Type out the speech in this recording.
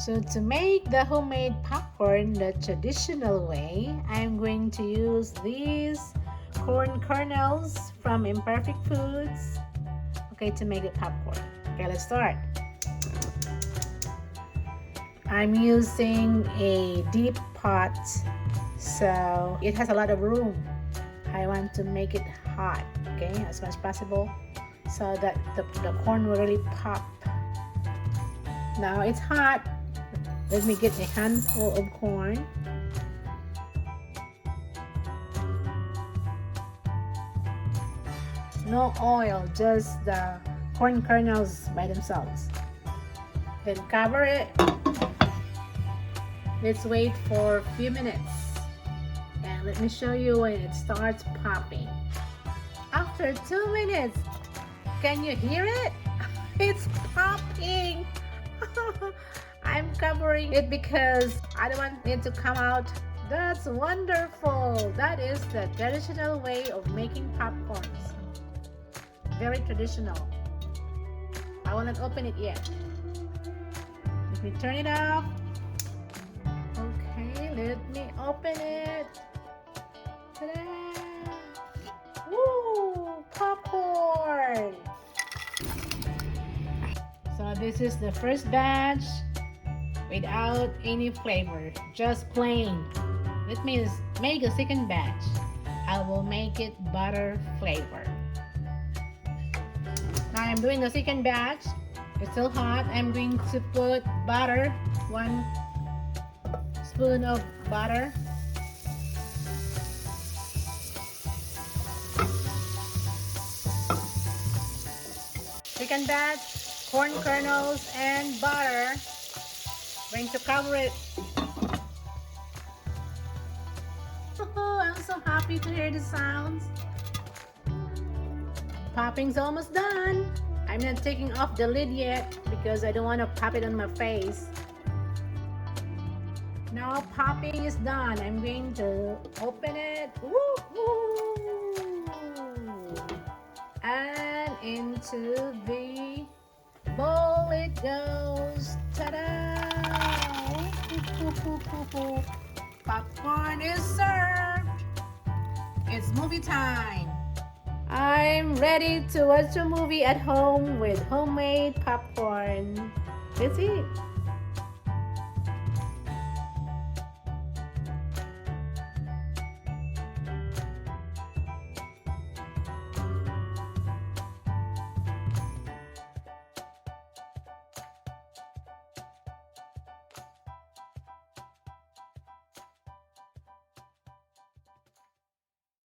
So to make the homemade popcorn the traditional way, I'm going to use these corn kernels from Imperfect Foods, okay, to make the popcorn. Okay, let's start. I'm using a deep pot, so it has a lot of room. I want to make it hot, okay, as much as possible, so that the corn will really pop. Now it's hot. Let me get a handful of corn. No oil, just the corn kernels by themselves. Then cover it. Let's wait for a few minutes. And let me show you when it starts popping. After 2 minutes, can you hear it? It's popping. I'm covering it because I don't want it to come out. That's wonderful. That is the traditional way of making popcorns. Very traditional. I will not open it yet. Let me turn it off. Okay, let me open it. Ta-da! Woo! Popcorn! So this is the first batch without any flavor, just plain. Let me make a second batch. I will make it butter flavor. Now I'm doing the second batch. It's still hot. I'm going to put butter, 1 spoon of butter. Second batch, corn kernels and butter. Going to cover it. Oh, I'm so happy to hear the sounds. Popping's almost done. I'm not taking off the lid yet because I don't want to pop it on my face. Now popping is done. I'm going to open it. Woo-hoo! And into the bowl it goes. Ta-da! Popcorn is served. It's movie time. I'm ready to watch a movie at home with homemade popcorn. Let's eat.